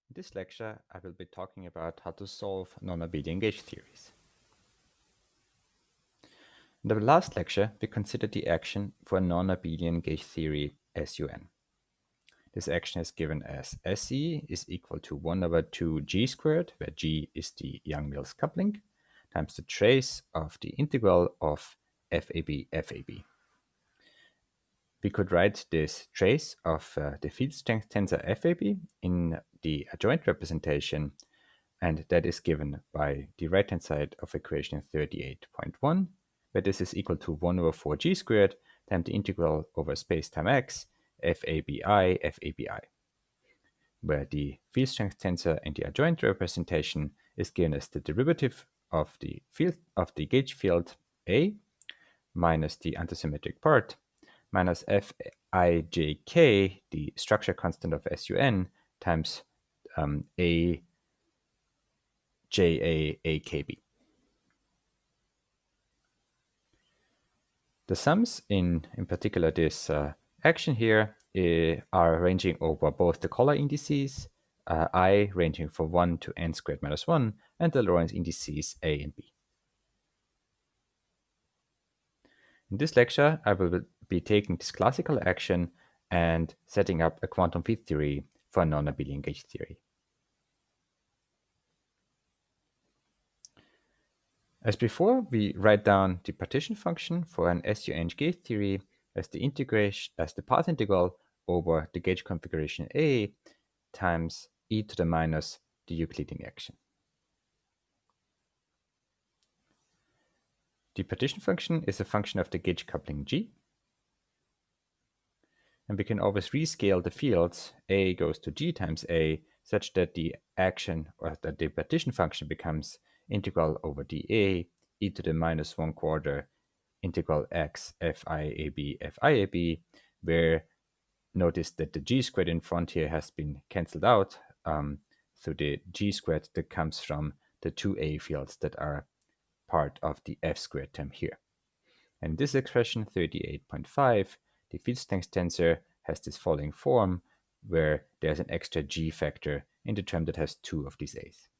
In this lecture, I will be talking about how to solve non-abelian gauge theories. In the last lecture, we considered the action for a non-abelian gauge theory SUN. This action is given as SE is equal to 1 over 2 g squared, where g is the Young-Mills coupling, times the trace of the integral of FAB. We could write this trace of the field strength tensor FAB in the adjoint representation, and that is given by the right-hand side of equation 38.1, where this is equal to 1 over 4 g squared times the integral over space-time x, FABI, where the field strength tensor in the adjoint representation is given as the derivative of the gauge field A minus the antisymmetric part minus Fijk, the structure constant of SUN, times AJAAKB. The sums in particular this action here are ranging over both the color indices, I ranging from 1 to n squared minus 1, and the Lorentz indices A and B. In this lecture, I will be taking this classical action and setting up a quantum field theory for a non-abelian gauge theory. As before, we write down the partition function for an SUN gauge theory as the path integral over the gauge configuration A times e to the minus the Euclidean action. The partition function is a function of the gauge coupling G, and we can always rescale the fields A goes to G times A such that the action or that the partition function becomes integral over dA e to the minus 1/4 integral x FIAB, where notice that the g squared in front here has been cancelled out, so the g squared that comes from the two A fields that are part of the F squared term here. And this expression 38.5, the field strength tensor has this following form where there's an extra g factor in the term that has two of these A's.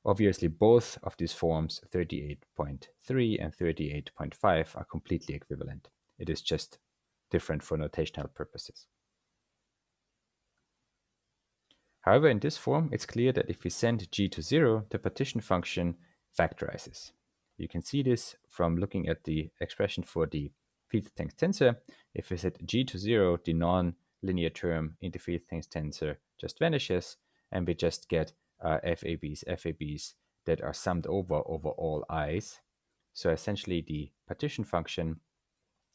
Obviously, both of these forms, 38.3 and 38.5, are completely equivalent. It is just different for notational purposes. However, in this form, it's clear that if we send g to 0, the partition function factorizes. You can see this from looking at the expression for the field strength tensor. If we set g to 0, the non-linear term in the field strength tensor just vanishes, and we just get FABs that are summed over all i's. So essentially the partition function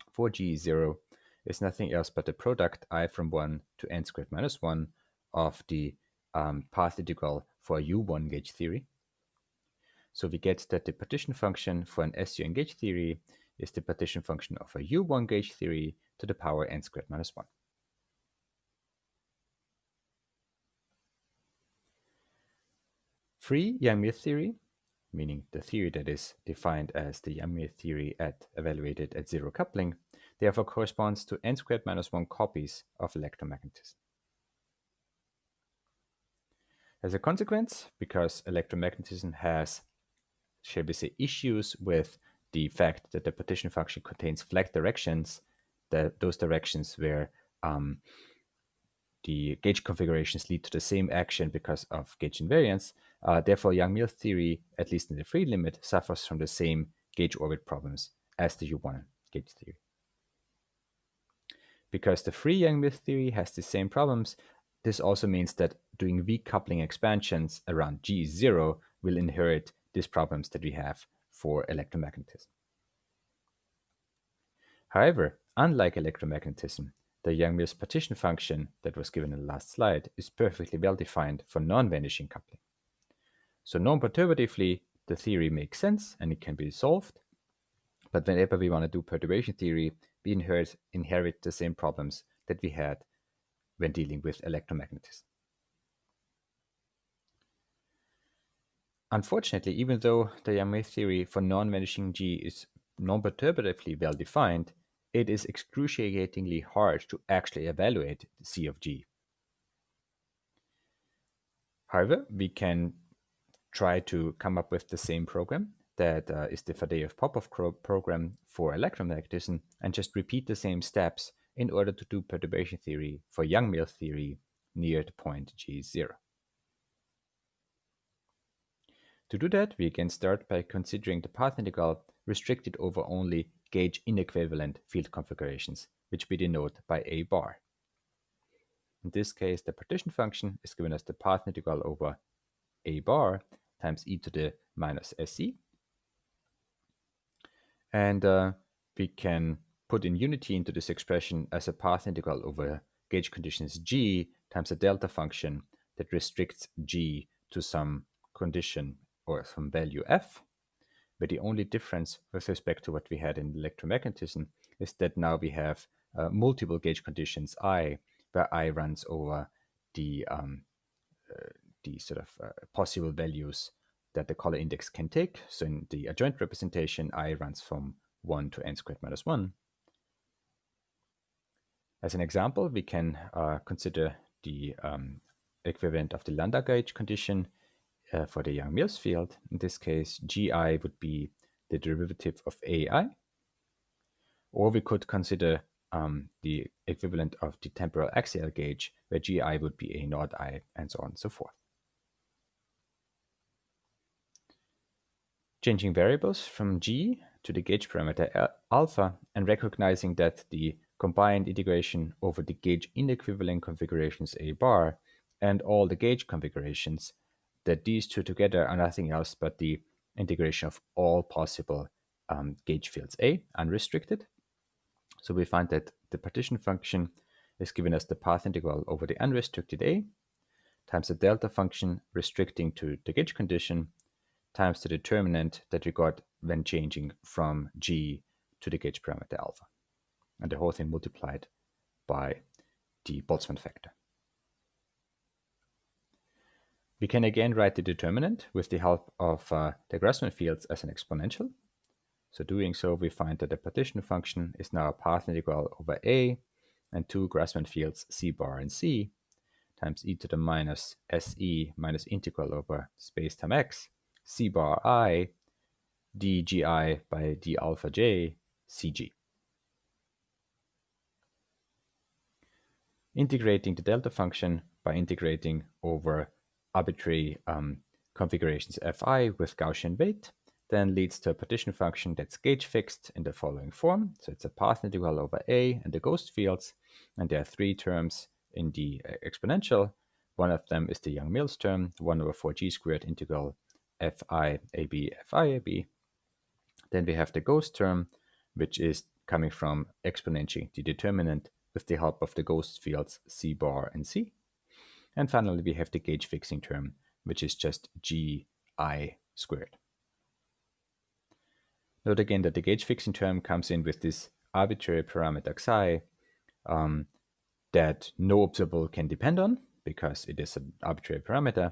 for g0 is nothing else but the product I from 1 to n squared minus 1 of the path integral for a U1 gauge theory. So we get that the partition function for an SUN gauge theory is the partition function of a U1 gauge theory to the power n squared minus 1. Free Young-Mills theory, meaning the theory that is defined as the Young-Mills theory evaluated at zero coupling, therefore corresponds to n squared minus 1 copies of electromagnetism. As a consequence, because electromagnetism has, shall we say, issues with the fact that the partition function contains flag directions, those directions where the gauge configurations lead to the same action because of gauge invariance. Therefore, Young-Mills theory, at least in the free limit, suffers from the same gauge orbit problems as the U1 gauge theory. Because the free Young-Mills theory has the same problems, this also means that doing weak coupling expansions around G0 will inherit these problems that we have for electromagnetism. However, unlike electromagnetism, the Young-Mills partition function that was given in the last slide is perfectly well defined for non-vanishing coupling. So non-perturbatively, the theory makes sense and it can be solved. But whenever we want to do perturbation theory, we inherit the same problems that we had when dealing with electromagnetism. Unfortunately, even though the Young-Mills theory for non-vanishing G is non-perturbatively well defined, it is excruciatingly hard to actually evaluate the C of G. However, we can try to come up with the same program that is the Fadeev-Popov program for electromagnetism and just repeat the same steps in order to do perturbation theory for Young-Mills theory near the point G0. To do that, we can start by considering the path integral restricted over only gauge inequivalent field configurations, which we denote by A bar. In this case, the partition function is given as the path integral over A bar times e to the minus SE. And we can put in unity into this expression as a path integral over gauge conditions G times a delta function that restricts G to some condition or some value F, where the only difference with respect to what we had in electromagnetism is that now we have multiple gauge conditions I, where I runs over the sort of possible values that the color index can take. So in the adjoint representation, I runs from 1 to n squared minus 1. As an example, we can consider the equivalent of the Landau gauge condition for the Young-Mills field. In this case, Gi would be the derivative of Ai. Or we could consider the equivalent of the temporal axial gauge, where Gi would be A naught I, and so on and so forth. Changing variables from G to the gauge parameter alpha and recognizing that the combined integration over the gauge inequivalent configurations A bar and all the gauge configurations, that these two together are nothing else but the integration of all possible gauge fields A, unrestricted. So we find that the partition function is given as the path integral over the unrestricted A times the delta function restricting to the gauge condition times the determinant that we got when changing from G to the gauge parameter alpha. And the whole thing multiplied by the Boltzmann factor. We can again write the determinant with the help of the Grassmann fields as an exponential. So doing so, we find that the partition function is now a path integral over A and two Grassmann fields C bar and C times e to the minus SE minus integral over space time x C bar I dgi by d alpha j cg. Integrating the delta function by integrating over arbitrary configurations fi with Gaussian weight then leads to a partition function that's gauge fixed in the following form. So it's a path integral over A and the ghost fields, and there are three terms in the exponential. One of them is the Young-Mills term, 1 over 4g squared integral fi ab. Then we have the ghost term, which is coming from exponentiating the determinant with the help of the ghost fields C bar and C. And finally, we have the gauge fixing term, which is just gi squared. Note again that the gauge fixing term comes in with this arbitrary parameter xi that no observable can depend on because it is an arbitrary parameter.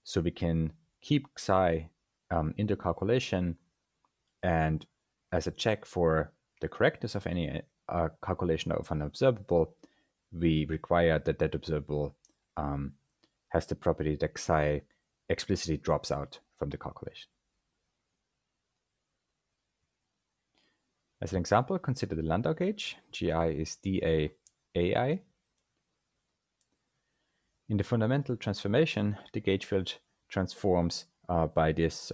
So we can keep xi in the calculation, and as a check for the correctness of any calculation of an observable, we require that that observable has the property that xi explicitly drops out from the calculation. As an example, consider the Landau gauge. Gi is dA ai. In the fundamental transformation, the gauge field transforms by this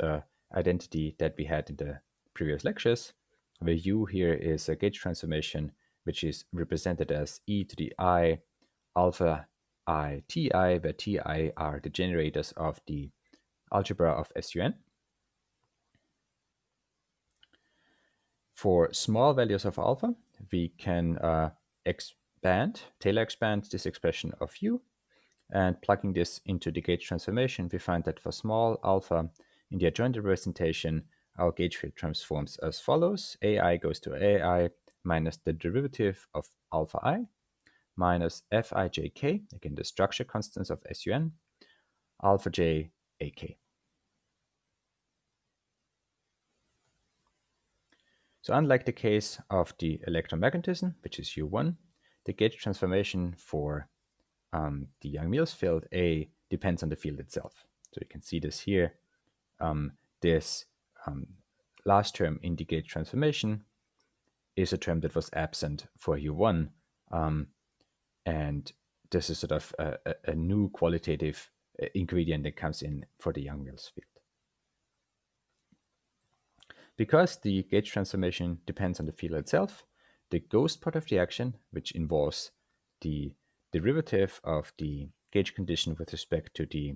identity that we had in the previous lectures, where U here is a gauge transformation which is represented as e to the I alpha I ti, where ti are the generators of the algebra of SUN. For small values of alpha, we can Taylor expand this expression of U, and plugging this into the gauge transformation, we find that for small alpha in the adjoint representation, our gauge field transforms as follows. Ai goes to Ai minus the derivative of alpha I minus Fijk, again the structure constants of SUN, alpha j ak. So unlike the case of the electromagnetism, which is U1, the gauge transformation for the Young-Mills field A depends on the field itself. So you can see this here. This last term in the gauge transformation is a term that was absent for U1, and this is sort of a new qualitative ingredient that comes in for the Young-Mills field. Because the gauge transformation depends on the field itself, the ghost part of the action, which involves the derivative of the gauge condition with respect to the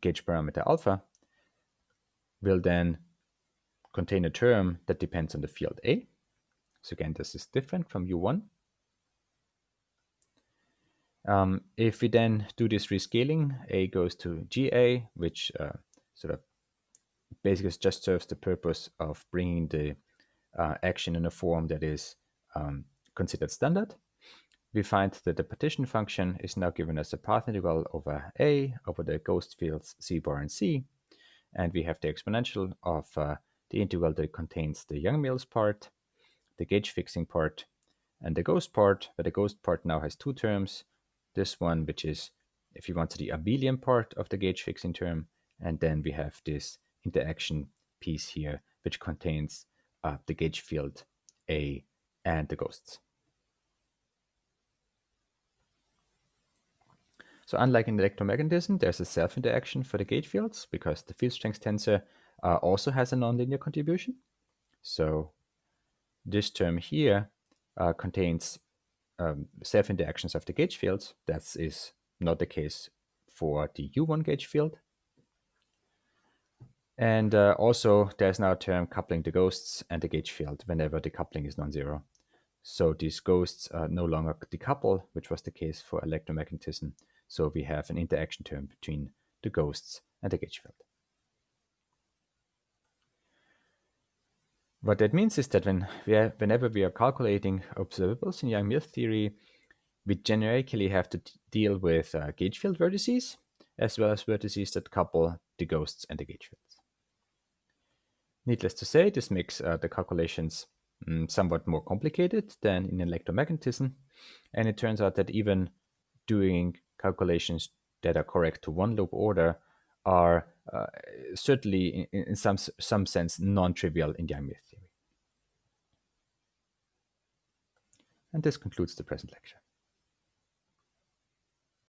gauge parameter alpha, will then contain a term that depends on the field A. So again, this is different from U1. If we then do this rescaling, A goes to GA, which sort of basically just serves the purpose of bringing the action in a form that is considered standard. We find that the partition function is now given as a path integral over A over the ghost fields C bar and C. And we have the exponential of the integral that contains the Young-Mills part, the gauge fixing part, and the ghost part. But the ghost part now has two terms. This one, which is, if you want, the abelian part of the gauge fixing term. And then we have this interaction piece here, which contains the gauge field A and the ghosts. So unlike in electromagnetism, there's a self-interaction for the gauge fields because the field strength tensor also has a nonlinear contribution. So this term here contains self-interactions of the gauge fields. That is not the case for the U1 gauge field. And also there's now a term coupling the ghosts and the gauge field whenever the coupling is non-zero. So these ghosts no longer decouple, which was the case for electromagnetism. So we have an interaction term between the ghosts and the gauge field. What that means is that whenever we are calculating observables in Young-Mills theory, we generically have to deal with gauge field vertices, as well as vertices that couple the ghosts and the gauge fields. Needless to say, this makes the calculations somewhat more complicated than in electromagnetism, and it turns out that even doing calculations that are correct to one loop order are certainly in some sense non-trivial in Young-Mills theory. And this concludes the present lecture.